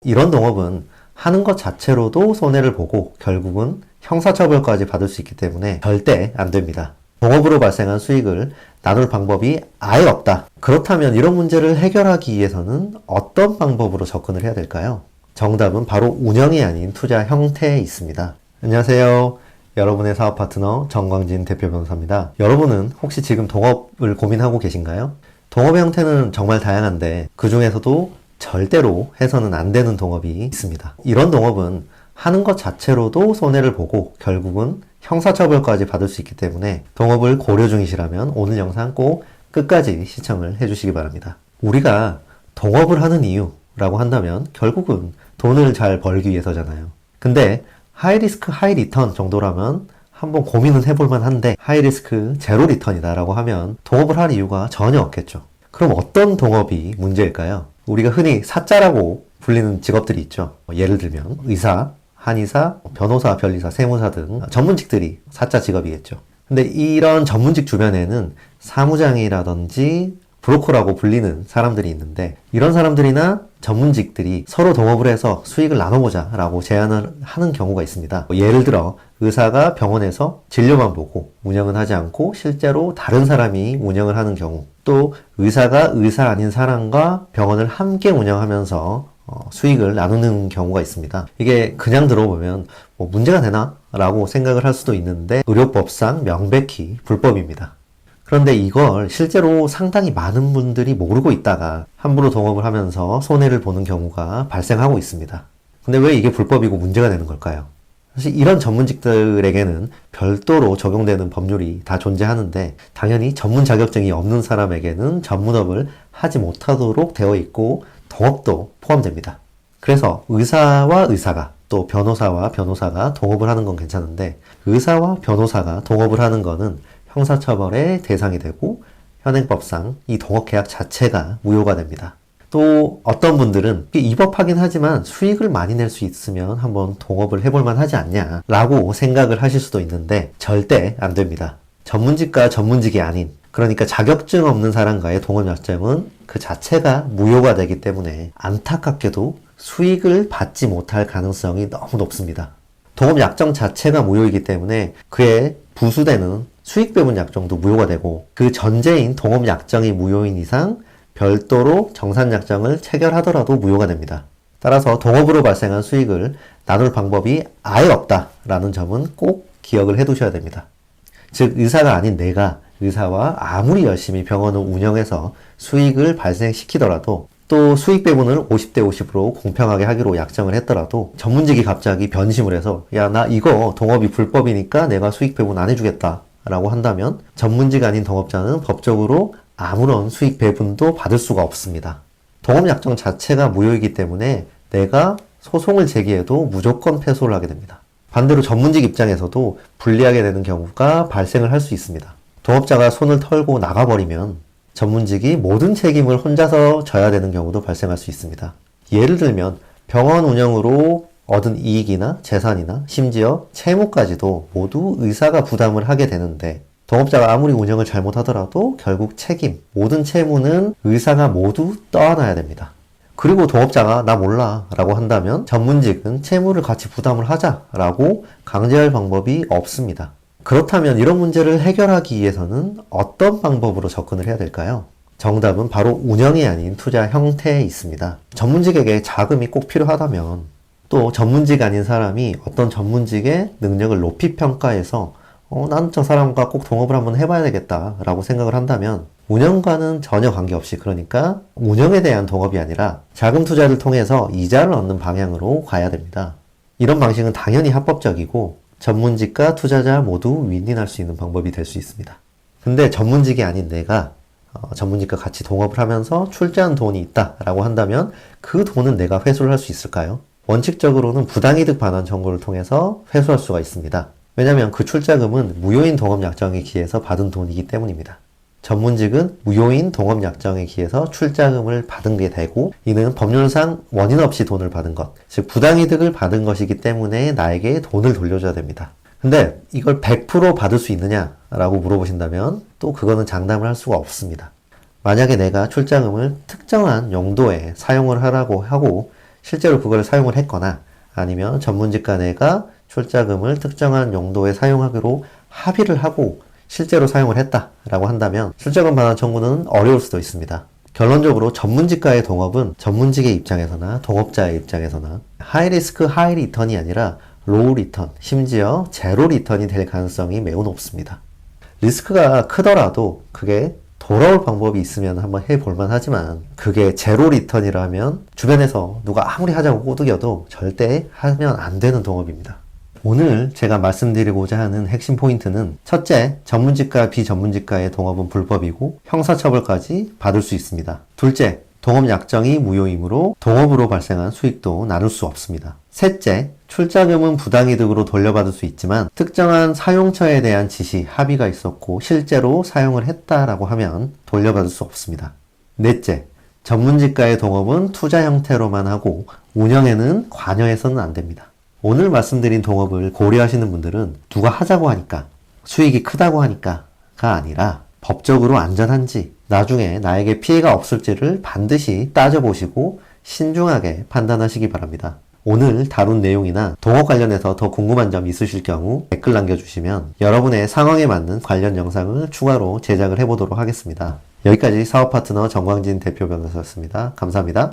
이런 동업은 하는 것 자체로도 손해를 보고 결국은 형사처벌까지 받을 수 있기 때문에 절대 안 됩니다. 동업으로 발생한 수익을 나눌 방법이 아예 없다. 그렇다면 이런 문제를 해결하기 위해서는 어떤 방법으로 접근을 해야 될까요? 정답은 바로 운영이 아닌 투자 형태에 있습니다. 안녕하세요. 여러분의 사업 파트너 정광진 대표 변호사입니다. 여러분은 혹시 지금 동업을 고민하고 계신가요? 동업의 형태는 정말 다양한데 그 중에서도 절대로 해서는 안 되는 동업이 있습니다. 이런 동업은 하는 것 자체로도 손해를 보고 결국은 형사처벌까지 받을 수 있기 때문에 동업을 고려 중이시라면 오늘 영상 꼭 끝까지 시청을 해주시기 바랍니다. 우리가 동업을 하는 이유라고 한다면 결국은 돈을 잘 벌기 위해서잖아요. 근데 하이리스크 하이리턴 정도라면 한번 고민은 해볼만 한데 하이리스크 제로 리턴이다 라고 하면 동업을 할 이유가 전혀 없겠죠. 그럼 어떤 동업이 문제일까요? 우리가 흔히 사자라고 불리는 직업들이 있죠. 예를 들면 의사, 한의사, 변호사, 변리사, 세무사 등 전문직들이 사자 직업이겠죠. 근데 이런 전문직 주변에는 사무장이라든지 브로커라고 불리는 사람들이 있는데 이런 사람들이나 전문직들이 서로 동업을 해서 수익을 나눠보자 라고 제안을 하는 경우가 있습니다. 예를 들어 의사가 병원에서 진료만 보고 운영은 하지 않고 실제로 다른 사람이 운영을 하는 경우, 또 의사가 의사 아닌 사람과 병원을 함께 운영하면서 수익을 나누는 경우가 있습니다. 이게 그냥 들어보면 문제가 되나? 라고 생각을 할 수도 있는데 의료법상 명백히 불법입니다. 그런데 이걸 실제로 상당히 많은 분들이 모르고 있다가 함부로 동업을 하면서 손해를 보는 경우가 발생하고 있습니다. 근데 왜 이게 불법이고 문제가 되는 걸까요? 사실 이런 전문직들에게는 별도로 적용되는 법률이 다 존재하는데 당연히 전문 자격증이 없는 사람에게는 전문업을 하지 못하도록 되어 있고 동업도 포함됩니다. 그래서 의사와 의사가 또 변호사와 변호사가 동업을 하는 건 괜찮은데 의사와 변호사가 동업을 하는 거는 형사처벌의 대상이 되고 현행법상 이 동업계약 자체가 무효가 됩니다. 또 어떤 분들은 입업하긴 하지만 수익을 많이 낼 수 있으면 한번 동업을 해볼만 하지 않냐 라고 생각을 하실 수도 있는데 절대 안 됩니다. 전문직과 전문직이 아닌, 그러니까 자격증 없는 사람과의 동업약정은 그 자체가 무효가 되기 때문에 안타깝게도 수익을 받지 못할 가능성이 너무 높습니다. 동업약정 자체가 무효이기 때문에 그에 부수되는 수익배분 약정도 무효가 되고 그 전제인 동업약정이 무효인 이상 별도로 정산약정을 체결하더라도 무효가 됩니다. 따라서 동업으로 발생한 수익을 나눌 방법이 아예 없다라는 점은 꼭 기억을 해두셔야 됩니다. 즉 의사가 아닌 내가 의사와 아무리 열심히 병원을 운영해서 수익을 발생시키더라도 또 수익 배분을 50대 50으로 공평하게 하기로 약정을 했더라도 전문직이 갑자기 변심을 해서 야, 나 이거 동업이 불법이니까 내가 수익 배분 안 해주겠다 라고 한다면 전문직 아닌 동업자는 법적으로 아무런 수익 배분도 받을 수가 없습니다. 동업약정 자체가 무효이기 때문에 내가 소송을 제기해도 무조건 패소를 하게 됩니다. 반대로 전문직 입장에서도 불리하게 되는 경우가 발생을 할 수 있습니다. 동업자가 손을 털고 나가버리면 전문직이 모든 책임을 혼자서 져야 되는 경우도 발생할 수 있습니다. 예를 들면 병원 운영으로 얻은 이익이나 재산이나 심지어 채무까지도 모두 의사가 부담을 하게 되는데 동업자가 아무리 운영을 잘못하더라도 결국 책임, 모든 채무는 의사가 모두 떠안아야 됩니다. 그리고 동업자가 나 몰라 라고 한다면 전문직은 채무를 같이 부담을 하자 라고 강제할 방법이 없습니다. 그렇다면 이런 문제를 해결하기 위해서는 어떤 방법으로 접근을 해야 될까요? 정답은 바로 운영이 아닌 투자 형태에 있습니다. 전문직에게 자금이 꼭 필요하다면 또 전문직 아닌 사람이 어떤 전문직의 능력을 높이 평가해서 난 저 사람과 꼭 동업을 한번 해봐야 되겠다 라고 생각을 한다면 운영과는 전혀 관계없이, 그러니까 운영에 대한 동업이 아니라 자금 투자를 통해서 이자를 얻는 방향으로 가야 됩니다. 이런 방식은 당연히 합법적이고 전문직과 투자자 모두 윈윈할 수 있는 방법이 될 수 있습니다. 근데 전문직이 아닌 내가 전문직과 같이 동업을 하면서 출자한 돈이 있다라고 한다면 그 돈은 내가 회수를 할 수 있을까요? 원칙적으로는 부당이득 반환 청구를 통해서 회수할 수가 있습니다. 왜냐하면 그 출자금은 무효인 동업약정에 기해서 받은 돈이기 때문입니다. 전문직은 무효인 동업약정에 기해서 출자금을 받은 게 되고 이는 법률상 원인 없이 돈을 받은 것, 즉 부당이득을 받은 것이기 때문에 나에게 돈을 돌려줘야 됩니다. 근데 이걸 100% 받을 수 있느냐라고 물어보신다면 또 그거는 장담을 할 수가 없습니다. 만약에 내가 출자금을 특정한 용도에 사용을 하라고 하고 실제로 그걸 사용을 했거나 아니면 전문직과 내가 출자금을 특정한 용도에 사용하기로 합의를 하고 실제로 사용을 했다라고 한다면 출자금 반환 청구는 어려울 수도 있습니다. 결론적으로 전문직과의 동업은 전문직의 입장에서나 동업자의 입장에서나 하이 리스크 하이 리턴이 아니라 로우 리턴, 심지어 제로 리턴이 될 가능성이 매우 높습니다. 리스크가 크더라도 그게 돌아올 방법이 있으면 한번 해볼만 하지만 그게 제로 리턴이라면 주변에서 누가 아무리 하자고 꼬드겨도 절대 하면 안 되는 동업입니다. 오늘 제가 말씀드리고자 하는 핵심 포인트는 첫째, 전문직과 비전문직과의 동업은 불법이고 형사처벌까지 받을 수 있습니다. 둘째, 동업 약정이 무효이므로 동업으로 발생한 수익도 나눌 수 없습니다. 셋째, 출자금은 부당이득으로 돌려받을 수 있지만 특정한 사용처에 대한 지시, 합의가 있었고 실제로 사용을 했다라고 하면 돌려받을 수 없습니다. 넷째, 전문직과의 동업은 투자 형태로만 하고 운영에는 관여해서는 안 됩니다. 오늘 말씀드린 동업을 고려하시는 분들은 누가 하자고 하니까, 수익이 크다고 하니까가 아니라 법적으로 안전한지, 나중에 나에게 피해가 없을지를 반드시 따져보시고 신중하게 판단하시기 바랍니다. 오늘 다룬 내용이나 동업 관련해서 더 궁금한 점 있으실 경우 댓글 남겨주시면 여러분의 상황에 맞는 관련 영상을 추가로 제작을 해보도록 하겠습니다. 여기까지 사업파트너 정광진 대표 변호사였습니다. 감사합니다.